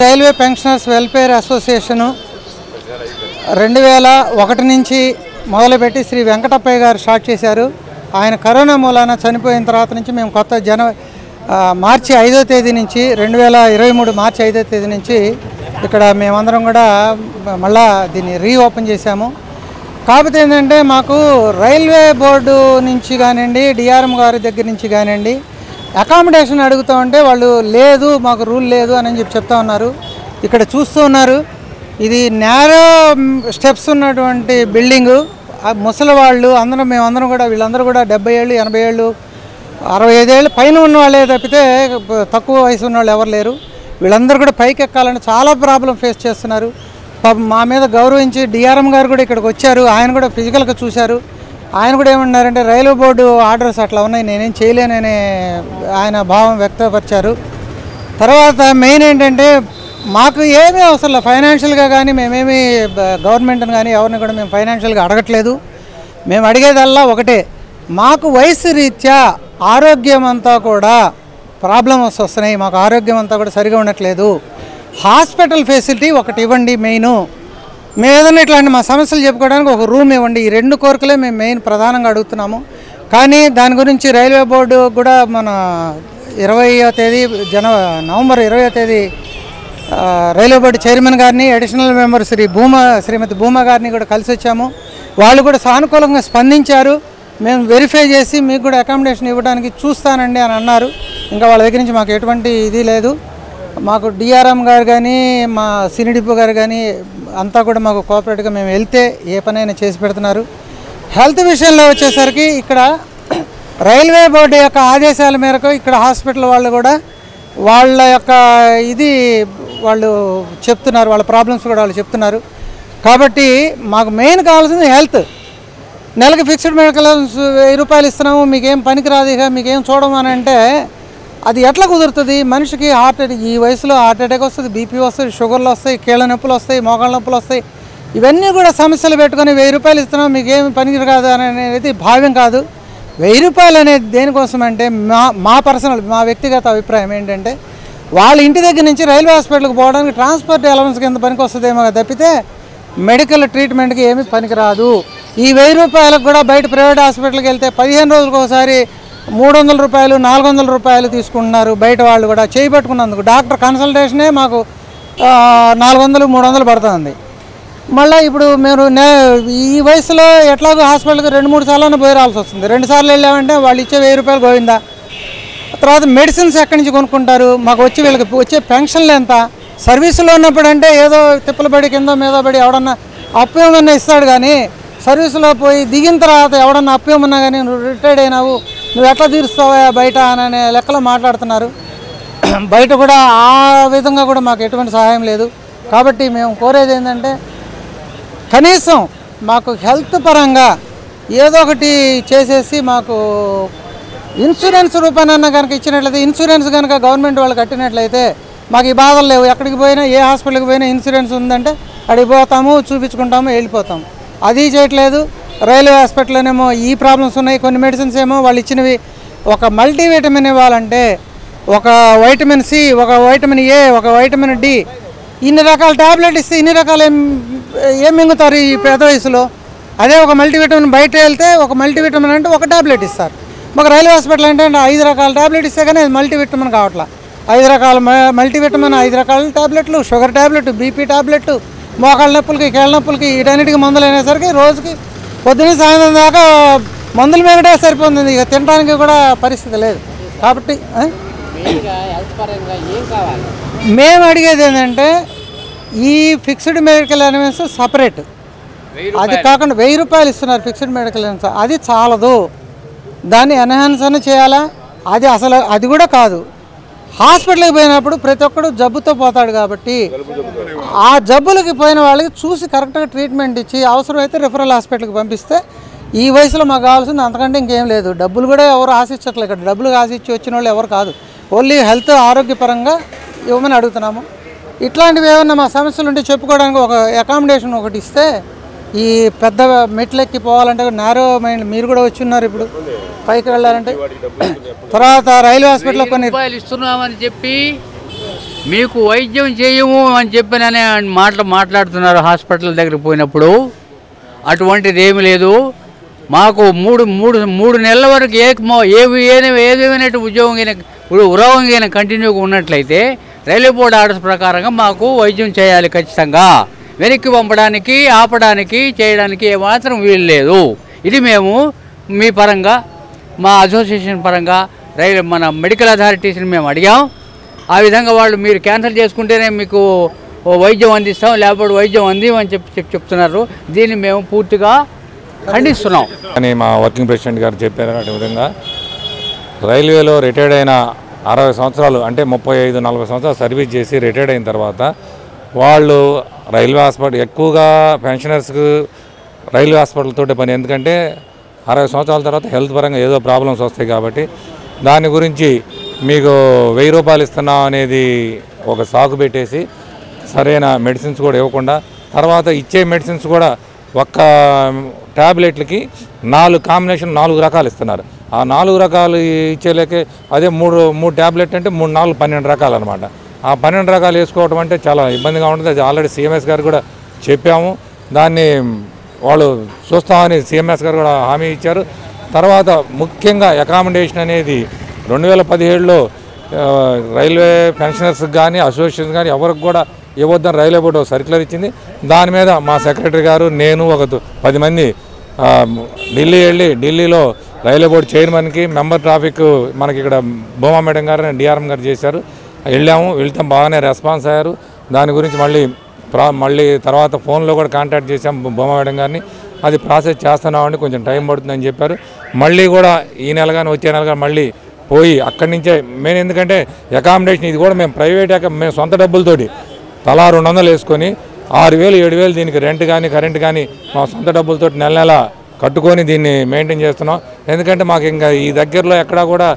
Railway pensioners welfare association 2001 నుంచి మొదలుపెట్టి శ్రీ వెంకటప్పయ్య గారు స్టార్ట్ చేశారు. ఆయన కరోనా మూలాన చనిపోయిన తర్వాత నుంచి మేము కొత్త మార్చి 5వ తేదీ నుంచి 2023 మార్చి 5వ తేదీ నుంచి ఇక్కడ మేమందరం కూడా మళ్ళా దీన్ని రీఓపెన్ చేశాము. కాకపోతే ఏంటంటే మాకు రైల్వే బోర్డు నుంచి కానివ్వండి, డిఆర్ఎం గారి దగ్గర నుంచి కానివ్వండి అకామిడేషన్ అడుగుతూ ఉంటే వాళ్ళు లేదు, మాకు రూల్ లేదు అని చెప్తా ఉన్నారు. ఇక్కడ చూస్తూ ఉన్నారు, ఇది నేరో స్టెప్స్ ఉన్నటువంటి బిల్డింగు. ముసలి వాళ్ళు అందరం మేమందరం కూడా వీళ్ళందరూ కూడా 70 ఏళ్ళు 80 ఏళ్ళు 65 ఏళ్ళు పైన ఉన్న వాళ్ళే తప్పితే తక్కువ వయసు ఉన్న వాళ్ళు ఎవరు లేరు. వీళ్ళందరూ కూడా పైకి ఎక్కాలని చాలా ప్రాబ్లం ఫేస్ చేస్తున్నారు. మా మీద గౌరవించి డిఆర్ఎం గారు కూడా ఇక్కడికి వచ్చారు. ఆయన కూడా ఫిజికల్గా చూశారు. ఆయన కూడా ఏమన్నారంటే రైల్వే బోర్డు ఆర్డర్స్ అట్లా ఉన్నాయి, నేనేం చేయలేననే ఆయన భావం వ్యక్తపరిచారు. తర్వాత మెయిన్ ఏంటంటే మాకు ఏమీ అవసరం లేదు ఫైనాన్షియల్గా కానీ, మేమేమి గవర్నమెంట్ని కానీ ఎవరిని కూడా మేము ఫైనాన్షియల్గా అడగట్లేదు. మేము అడిగేదల్లా ఒకటే, మాకు వయసు రీత్యా ఆరోగ్యం అంతా కూడా ప్రాబ్లమ్స్ వస్తున్నాయి, మాకు ఆరోగ్యం అంతా కూడా సరిగా ఉండట్లేదు. హాస్పిటల్ ఫెసిలిటీ ఒకటి ఇవ్వండి. మేము ఏదైనా ఇట్లాంటి మా సమస్యలు చెప్పుకోవడానికి ఒక రూమ్ ఇవ్వండి. ఈ 2 కోరికలే మేము మెయిన్ ప్రధానంగా అడుగుతున్నాము. కానీ దాని గురించి రైల్వే బోర్డు కూడా మన 20వ తేదీ నవంబర్ 20వ తేదీ రైల్వే బోర్డు చైర్మన్ గారిని, అడిషనల్ మెంబర్ శ్రీమతి భూమా గారిని కూడా కలిసి వచ్చాము. వాళ్ళు కూడా సానుకూలంగా స్పందించారు. మేము వెరిఫై చేసి మీకు కూడా అకామిడేషన్ ఇవ్వడానికి చూస్తానండి అని అన్నారు. ఇంకా వాళ్ళ దగ్గర నుంచి మాకు ఎటువంటి ఇది లేదు. మాకు డిఆర్ఎం గారు కానీ, మా సినీ డిపో గారు కానీ అంతా కూడా మాకు కోఆపరేట్గా మేము వెళ్తే ఏ పనైనా చేసి పెడుతున్నారు. హెల్త్ విషయంలో వచ్చేసరికి ఇక్కడ రైల్వే బోర్డు యొక్క ఆదేశాల మేరకు ఇక్కడ హాస్పిటల్ వాళ్ళు కూడా వాళ్ళ యొక్క వాళ్ళు చెప్తున్నారు, వాళ్ళ ప్రాబ్లమ్స్ కూడా వాళ్ళు చెప్తున్నారు. కాబట్టి మాకు మెయిన్ కావాల్సింది హెల్త్. నెలకి ఫిక్స్డ్ మెడికల్ 1000 రూపాయలు ఇస్తున్నాము, మీకేం పనికిరాదు, ఇక మీకేం చూడమని అంటే అది ఎట్లా కుదురుతుంది? మనిషికి ఈ వయసులో హార్ట్ అటాక్ వస్తుంది, బీపీ వస్తుంది, షుగర్లు వస్తాయి, కీళ్ళ నొప్పులు వస్తాయి, మోకాళ్ళ నొప్పులు వస్తాయి. ఇవన్నీ కూడా సమస్యలు పెట్టుకొని 1000 రూపాయలు ఇస్తున్నాం, మీకేం పనికిరాదు అనేది భావ్యం కాదు. 1000 రూపాయలు అనేది దేనికోసం అంటే మా వ్యక్తిగత అభిప్రాయం ఏంటంటే వాళ్ళ ఇంటి దగ్గర నుంచి రైల్వే హాస్పిటల్కి పోవడానికి ట్రాన్స్పోర్ట్ అలవెన్స్ కింద పనికి వస్తుందేమో తప్పితే మెడికల్ ట్రీట్మెంట్కి ఏమీ పనికిరాదు. ఈ 1000 రూపాయలకు కూడా బయట ప్రైవేట్ హాస్పిటల్కి వెళ్తే 15 రోజులకు ఒకసారి 300 రూపాయలు 400 రూపాయలు తీసుకుంటున్నారు. బయట వాళ్ళు కూడా చేయబట్టుకున్నందుకు డాక్టర్ కన్సల్టేషనే మాకు 400 300 పడుతుంది. మళ్ళీ ఇప్పుడు మీరు ఈ వయసులో ఎట్లాగో హాస్పిటల్కి 2-3 సార్లు పోయి రావాల్సి వస్తుంది. 2 సార్లు వెళ్ళామంటే వాళ్ళు ఇచ్చే 1000 రూపాయలు గోవిందా. తర్వాత మెడిసిన్స్ ఎక్కడి నుంచి కొనుక్కుంటారు? మాకు వీళ్ళకి వచ్చే పెన్షన్లు ఎంత? సర్వీసులో ఉన్నప్పుడు అంటే ఏదో తిప్పల బడి కింద మీద పడి ఎవడన్నా అప్పు ఏమన్నా ఇస్తాడు, కానీ సర్వీసులో పోయి దిగిన తర్వాత ఎవడన్నా అప్పు ఏమన్నా కానీ నువ్వు రిటైర్డ్ అయినావు, నువ్వు ఎట్లా తీరుస్తావా బయట అనే లెక్కలో మాట్లాడుతున్నారు. బయట కూడా ఆ విధంగా కూడా మాకు ఎటువంటి సహాయం లేదు. కాబట్టి మేము కోరేది ఏంటంటే కనీసం మాకు హెల్త్ పరంగా ఏదో ఒకటి చేసేసి మాకు ఇన్సూరెన్స్ రూపాయన కనుక ఇచ్చినట్లయితే, ఇన్సూరెన్స్ కనుక గవర్నమెంట్ వాళ్ళు కట్టినట్లయితే మాకు ఈ బాధలు లేవు. ఎక్కడికి పోయినా ఏ హాస్పిటల్కి పోయినా ఇన్సూరెన్స్ ఉందంటే అడిగి పోతాము, చూపించుకుంటాము, వెళ్ళిపోతాము. అది చేయట్లేదు. రైల్వే హాస్పిటల్లోనేమో ఈ ప్రాబ్లమ్స్ ఉన్నాయి. కొన్ని మెడిసిన్స్ ఏమో వాళ్ళు ఇచ్చినవి ఒక మల్టీవిటమిన్ ఇవ్వాలంటే ఒక వైటమిన్ సి, ఒక వైటమిన్ ఏ, ఒక వైటమిన్ డి, ఇన్ని రకాల ట్యాబ్లెట్ ఇస్తే ఇన్ని రకాలు ఏం మింగుతారు ఈ పెద్ద వయసులో? అదే ఒక మల్టీవిటమిన్ బయట వెళ్తే ఒక మల్టీవిటమిన్ అంటే ఒక ట్యాబ్లెట్ ఇస్తారు. మాకు రైల్వే హాస్పిటల్ అంటే 5 రకాల ట్యాబ్లెట్ ఇస్తే కానీ అది మల్టీవిటమిన్ కావట్లా. 5 రకాల మల్టీవిటమిన్, 5 రకాల ట్యాబ్లెట్లు, షుగర్ ట్యాబ్లెట్, బీపీ ట్యాబ్లెట్, మోకాళ్ళ నొప్పులకి, కీళ్ళ నొప్పులకి, వీటన్నిటికీ మందులు అయినేసరికి రోజుకి పొద్దున్న సాయంత్రం దాకా మందుల మీదటే సరిపోతుంది. ఇక తినడానికి కూడా పరిస్థితి లేదు. కాబట్టి మేము అడిగేది ఏంటంటే ఈ ఫిక్స్డ్ మెడికల్ అలవెన్స్ సపరేట్, అది కాకుండా 1000 రూపాయలు ఇస్తున్నారు ఫిక్స్డ్ మెడికల్ అలవెన్స్. అది చాలదు, దాన్ని ఎన్హాన్స్ అని చేయాలా? అది కూడా కాదు. హాస్పిటల్కి పోయినప్పుడు ప్రతి ఒక్కడు జబ్బుతో పోతాడు. కాబట్టి ఆ జబ్బులకి పోయిన వాళ్ళకి చూసి కరెక్ట్గా ట్రీట్మెంట్ ఇచ్చి అవసరమైతే రిఫరల్ హాస్పిటల్కి పంపిస్తే ఈ వయసులో మాకు కావాల్సింది అంతకంటే ఇంకేం లేదు. డబ్బులు కూడా ఎవరు ఆశించట్లేదు. ఇక్కడ డబ్బులు ఆశించి వచ్చిన వాళ్ళు ఎవరు కాదు. ఓన్లీ హెల్త్ ఆరోగ్యపరంగా ఇవ్వమని అడుగుతున్నాము. ఇట్లాంటివి ఏమన్నా మా సమస్యలు ఉంటే చెప్పుకోవడానికి ఒక అకామిడేషన్ ఒకటి ఇస్తే ఈ పెద్ద మెట్లెక్కి పోవాలంటే నేరో మైండ్ మీరు కూడా వచ్చి ఉన్నారు. ఇప్పుడు పైకి వెళ్ళాలంటే తర్వాత రైల్వే హాస్పిటల్లో కొన్ని ఇస్తున్నామని చెప్పి మీకు వైద్యం చేయము అని చెప్పిననే మాట్లాడుతున్నారు హాస్పిటల్ దగ్గరికి పోయినప్పుడు. అటువంటిది ఏమీ లేదు. మాకు మూడు నెలల వరకు ఏదేమైనా ఉద్యోగం కంటిన్యూగా ఉన్నట్లయితే రైల్వే బోర్డు ఆర్డర్స్ ప్రకారంగా మాకు వైద్యం చేయాలి ఖచ్చితంగా. వెనక్కి పంపడానికి, ఆపడానికి, చేయడానికి ఏమాత్రం వీలు లేదు. ఇది మేము మీ పరంగా, మా అసోసియేషన్ పరంగా మన మెడికల్ అథారిటీస్ని మేము అడిగాం. ఆ విధంగా వాళ్ళు మీరు క్యాన్సిల్ చేసుకుంటేనే మీకు వైద్యం అందిస్తాం, లేకపోతే వైద్యం అందిమని చెప్తున్నారు. దీన్ని మేము పూర్తిగా ఖండిస్తున్నాం అని మా వర్కింగ్ ప్రెసిడెంట్ గారు చెప్పారు. అదే విధంగా రైల్వేలో రిటైర్డ్ అయిన 60 సంవత్సరాలు అంటే 35-40 సంవత్సరాలు సర్వీస్ చేసి రిటైర్డ్ అయిన తర్వాత వాళ్ళు రైల్వే హాస్పిటల్ ఎక్కువగా పెన్షనర్స్కు రైల్వే హాస్పిటల్ తోటే పని. ఎందుకంటే 60 సంవత్సరాల తర్వాత హెల్త్ పరంగా ఏదో ప్రాబ్లమ్స్ వస్తాయి కాబట్టి దాని గురించి మీకు 1000 రూపాయలు ఇస్తున్నాం అనేది ఒక సాకు పెట్టేసి సరైన మెడిసిన్స్ కూడా ఇవ్వకుండా, తర్వాత ఇచ్చే మెడిసిన్స్ కూడా ఒక్క ట్యాబ్లెట్లకి 4 రకాలు ఇస్తున్నారు. ఆ 4 రకాలు ఇచ్చేలేకే అదే మూడు ట్యాబ్లెట్ అంటే 3, 4, 12 రకాలు అనమాట. ఆ 12 రకాలు వేసుకోవడం అంటే చాలా ఇబ్బందిగా ఉంటుంది. అది ఆల్రెడీ CMS గారు కూడా చెప్పాము. దాన్ని వాళ్ళు చూస్తామని CMS గారు కూడా హామీ ఇచ్చారు. తర్వాత ముఖ్యంగా అకామిడేషన్ అనేది 2017లో రైల్వే పెన్షనర్స్కి కానీ అసోసియేషన్ కానీ ఎవరికి కూడా ఇవ్వద్దని రైల్వే బోర్డు సర్క్యులర్ ఇచ్చింది. దాని మీద మా సెక్రటరీ గారు, నేను ఒక 10 మంది ఢిల్లీలో రైల్వే బోర్డు చైర్మన్కి మెంబర్ ట్రాఫిక్ మనకి ఇక్కడ భూమా మేడం గారు DRM గారు చేశారు. వెళ్తాం బాగానే రెస్పాన్స్ అయ్యారు. దాని గురించి మళ్ళీ తర్వాత ఫోన్లో కూడా కాంటాక్ట్ చేశాం భూమా మేడం గారిని. అది ప్రాసెస్ చేస్తున్నామండి, కొంచెం టైం పడుతుందని చెప్పారు. మళ్ళీ కూడా ఈ నెల కానీ వచ్చే నెల కానీ మళ్ళీ పోయి అక్కడి నుంచే మెయిన్, ఎందుకంటే అకామిడేషన్ ఇది కూడా మేము మేము సొంత డబ్బులతోటి తలా 200 వేసుకొని 6,000, 7,000 దీనికి రెంట్ కానీ కరెంట్ కానీ మా సొంత డబ్బులతో నెల కట్టుకొని దీన్ని మెయింటైన్ చేస్తున్నాం. ఎందుకంటే మాకు ఇంకా ఈ దగ్గరలో ఎక్కడా కూడా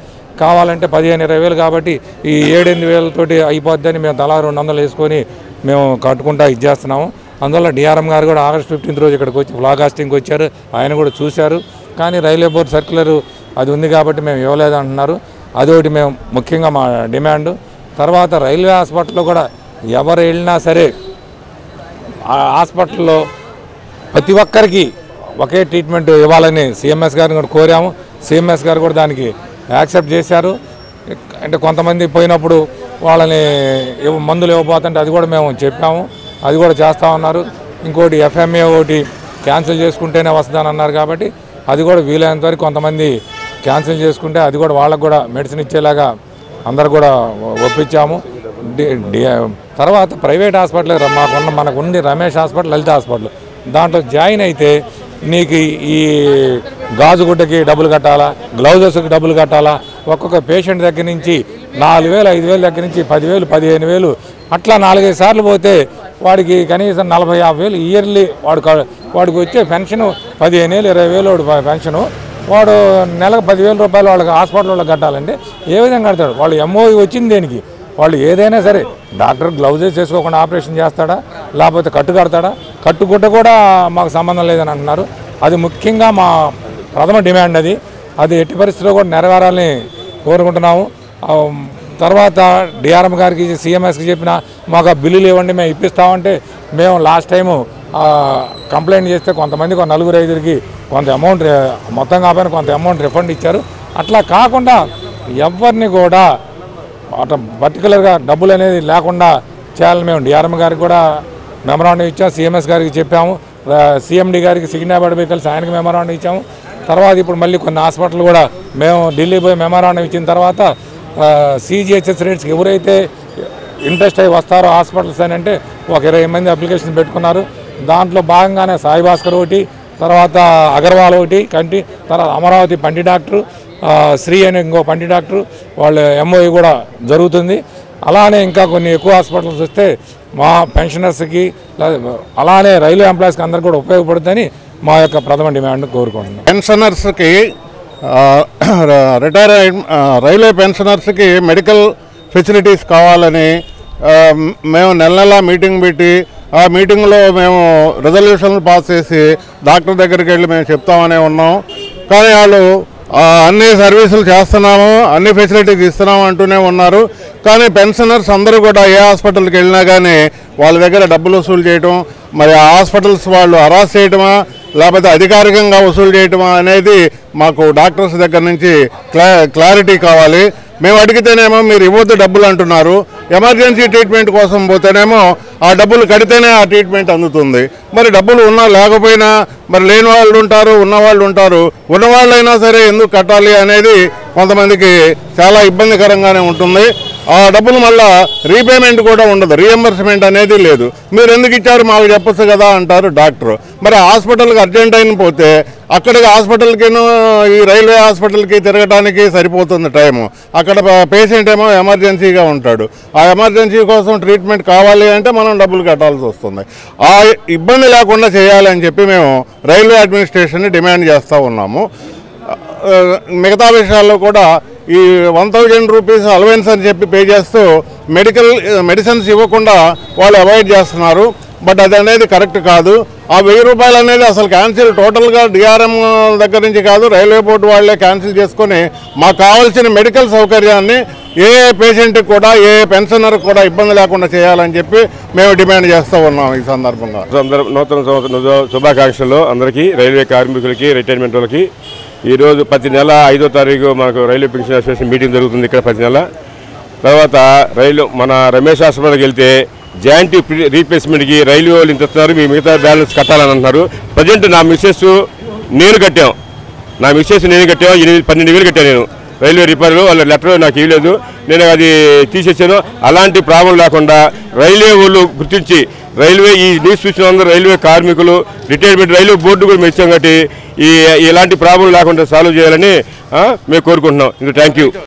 కావాలంటే 15-20 కాబట్టి ఈ 7-8 తోటి అయిపోద్దని మేము తలా 200 వేసుకొని మేము కట్టుకుంటా ఇచ్చేస్తున్నాము. అందువల్ల DRM గారు కూడా ఆగస్ట్ 15 రోజు ఇక్కడికి వచ్చి ఫ్లాగ్ హాస్టింగ్కి వచ్చారు. ఆయన కూడా చూశారు. కానీ రైల్వే బోర్డు సర్క్యులర్ అది ఉంది కాబట్టి మేము ఇవ్వలేదు అంటున్నారు. అదొకటి మేము ముఖ్యంగా మా డిమాండ్. తర్వాత రైల్వే హాస్పిటల్లో కూడా ఎవరు వెళ్ళినా సరే ఆ హాస్పిటల్లో ప్రతి ఒక్కరికి ఒకే ట్రీట్మెంట్ ఇవ్వాలని CMS గారిని కూడా కోరాము. CMS గారు కూడా దానికి యాక్సెప్ట్ చేశారు. అంటే కొంతమంది పోయినప్పుడు వాళ్ళని మందులు ఇవ్వబోతుంటే అది కూడా మేము చెప్పాము, అది కూడా చేస్తూ ఉన్నారు. ఇంకోటి FMA ఒకటి క్యాన్సిల్ చేసుకుంటేనే వస్తుందని అన్నారు కాబట్టి అది కూడా వీలైనంత వరకు కొంతమంది క్యాన్సిల్ చేసుకుంటే అది కూడా వాళ్ళకు కూడా మెడిసిన్ ఇచ్చేలాగా అందరు కూడా ఒప్పించాము. తర్వాత ప్రైవేట్ హాస్పిటల్ మనకు ఉంది రమేష్ హాస్పిటల్, లలిత హాస్పిటల్. దాంట్లో జాయిన్ అయితే నీకు ఈ గాజుగుడ్డకి డబ్బులు కట్టాలా, గ్లౌజెస్కి డబ్బులు కట్టాలా, ఒక్కొక్క పేషెంట్ దగ్గర నుంచి 4,000, 5,000 దగ్గర నుంచి 10,000, 15,000 అట్లా 4-5 సార్లు పోతే వాడికి కనీసం 40-50,000 ఇయర్లీ వాడికి వచ్చే పెన్షన్ 15,000, 20,000 వాడి పెన్షను. వాడు నెలకు 10,000 రూపాయలు వాళ్ళకి హాస్పిటల్ వాళ్ళకి కట్టాలంటే ఏ విధంగా కడతాడు? వాళ్ళు MOI వచ్చింది దేనికి? వాళ్ళు ఏదైనా సరే డాక్టర్ గ్లౌజెస్ చేసుకోకుండా ఆపరేషన్ చేస్తాడా, లేకపోతే కట్టు కడతాడా? కట్టుకుంటే కూడా మాకు సంబంధం లేదని అంటున్నారు. అది ముఖ్యంగా మా ప్రథమ డిమాండ్. అది ఎట్టి పరిస్థితిలో కూడా నెరవేరాలని కోరుకుంటున్నాము. తర్వాత DRM గారికి CMSకి చెప్పిన మాకు ఆ బిల్లులు ఇవ్వండి మేము ఇప్పిస్తామంటే మేము లాస్ట్ టైము కంప్లైంట్ చేస్తే కొంతమందికి 4-5కి కొంత అమౌంట్ మొత్తం కాకపోయినా కొంత అమౌంట్ రిఫండ్ ఇచ్చారు. అట్లా కాకుండా ఎవరిని కూడా అట్లా పర్టికులర్గా డబ్బులు అనేది లేకుండా చేయాలని మేము DRM గారికి కూడా మెమరాండం ఇచ్చాము, CMS గారికి చెప్పాము, CMD గారికి సికింద్రాబాద్ పోయి కలిసి ఆయనకి మెమరాండం ఇచ్చాము. తర్వాత ఇప్పుడు మళ్ళీ కొన్ని హాస్పిటల్ కూడా మేము ఢిల్లీ పోయి మెమరాండం ఇచ్చిన తర్వాత CGHS రేట్స్కి ఎవరైతే ఇంట్రెస్ట్ అయ్యి వస్తారో హాస్పిటల్స్ అని అంటే ఒక 20 మంది అప్లికేషన్ పెట్టుకున్నారు. దాంట్లో భాగంగానే సాయి భాస్కర్ ఒకటి, తర్వాత అగర్వాల్ ఒకటి కంటి, తర్వాత అమరావతి పంటి డాక్టరు, శ్రీ అని ఇంకో పంటి డాక్టరు వాళ్ళ MOI కూడా జరుగుతుంది. అలానే ఇంకా కొన్ని ఎక్కువ హాస్పిటల్స్ వస్తే మా పెన్షనర్స్కి అలానే రైల్వే ఎంప్లాయీస్కి అందరికీ కూడా ఉపయోగపడుతుందని మా యొక్క ప్రథమ డిమాండ్ కోరుకుంటున్నాం. పెన్షనర్స్కి రైల్వే పెన్షనర్స్కి మెడికల్ ఫెసిలిటీస్ కావాలని మేము నెల మీటింగ్ పెట్టి ఆ మీటింగ్లో మేము రిజల్యూషన్లు పాస్ చేసి డాక్టర్ దగ్గరికి వెళ్ళి మేము చెప్తామనే ఉన్నాం. కానీ వాళ్ళు అన్ని సర్వీసులు చేస్తున్నాము, అన్ని ఫెసిలిటీస్ ఇస్తున్నాము అంటూనే ఉన్నారు. కానీ పెన్షనర్స్ అందరూ కూడా ఏ హాస్పిటల్కి వెళ్ళినా కానీ వాళ్ళ దగ్గర డబ్బులు వసూలు చేయటం, మరి ఆ హాస్పిటల్స్ వాళ్ళు హరాస్ చేయటమా లేకపోతే అధికారికంగా వసూలు చేయటమా అనేది మాకు డాక్టర్స్ దగ్గర నుంచి క్లారిటీ కావాలి. మేము అడిగితేనేమో మీరు ఇవ్వద్దు డబ్బులు అంటున్నారు, ఎమర్జెన్సీ ట్రీట్మెంట్ కోసం పోతేనేమో ఆ డబ్బులు కడితేనే ఆ ట్రీట్మెంట్ అందుతుంది. మరి డబ్బులు ఉన్నా లేకపోయినా మరి లేని వాళ్ళు ఉంటారు, ఉన్నవాళ్ళు ఉంటారు. ఉన్నవాళ్ళైనా సరే ఎందుకు కట్టాలి అనేది కొంతమందికి చాలా ఇబ్బందికరంగానే ఉంటుంది. ఆ డబ్బులు మళ్ళా రీపేమెంట్ కూడా ఉండదు, రీఎంబర్స్మెంట్ అనేది లేదు. మీరు ఎందుకు ఇచ్చారు మాకు చెప్పచ్చు కదా అంటారు డాక్టర్. మరి హాస్పిటల్కి అర్జెంట్ అయిన పోతే అక్కడికి హాస్పిటల్కి ఈ రైల్వే హాస్పిటల్కి తిరగడానికి సరిపోతుంది టైము. అక్కడ పేషెంట్ ఏమో ఎమర్జెన్సీగా ఉంటాడు, ఆ ఎమర్జెన్సీ కోసం ట్రీట్మెంట్ కావాలి అంటే మనం డబ్బులు కట్టాల్సి వస్తుంది. ఆ ఇబ్బంది లేకుండా చేయాలని చెప్పి మేము రైల్వే అడ్మినిస్ట్రేషన్ని డిమాండ్ చేస్తూ ఉన్నాము. మిగతా విషయాల్లో కూడా ఈ 1000 రూపీస్ అలవెన్స్ అని చెప్పి పే చేస్తూ మెడిసిన్స్ ఇవ్వకుండా వాళ్ళు అవాయిడ్ చేస్తున్నారు. బట్ అది అనేది కరెక్ట్ కాదు. ఆ 1000 రూపాయలు అనేది అసలు క్యాన్సిల్ టోటల్గా డిఆర్ఎం దగ్గర నుంచి కాదు, రైల్వే బోర్డు వాళ్ళే క్యాన్సిల్ చేసుకొని మాకు కావాల్సిన మెడికల్ సౌకర్యాన్ని ఏ పేషెంట్కి కూడా ఏ పెన్షనర్ కూడా ఇబ్బంది లేకుండా చేయాలని చెప్పి మేము డిమాండ్ చేస్తూ ఉన్నాం. ఈ సందర్భంగా నూతన సంవత్సరం శుభాకాంక్షలు అందరికీ, రైల్వే కార్మికులకి, రిటైర్మెంట్ వాళ్ళకి. ఈరోజు ప్రతి నెల 5వ తారీఖు మనకు రైల్వే పెన్షన్ అసోసియేషన్ మీటింగ్ జరుగుతుంది ఇక్కడ ప్రతి నెల. తర్వాత మన రమేష్ హాస్పిటల్కి వెళ్తే జాయింట్ రీప్లేస్మెంట్కి రైల్వే వాళ్ళు ఇంత ఇస్తున్నారు, మీ మిగతా బ్యాలెన్స్ కట్టాలని అంటున్నారు. ప్రజెంట్ నా మిస్సెస్ నేను కట్టాం, 12,000 కట్టాను నేను రైల్వే రిపేర్లు. వాళ్ళ లెటర్ నాకు ఇవ్వలేదు, నేను అది తీసేసాను. అలాంటి ప్రాబ్లం లేకుండా రైల్వే వాళ్ళు గుర్తించి రైల్వే ఈ న్యూస్ చూసిన అందరూ రైల్వే కార్మికులు, రిటైర్మెంట్ రైల్వే బోర్డు కూడా మెచ్చాం కాబట్టి ఇలాంటి ప్రాబ్లం లేకుండా సాల్వ్ చేయాలని మేము కోరుకుంటున్నాం. Thank you.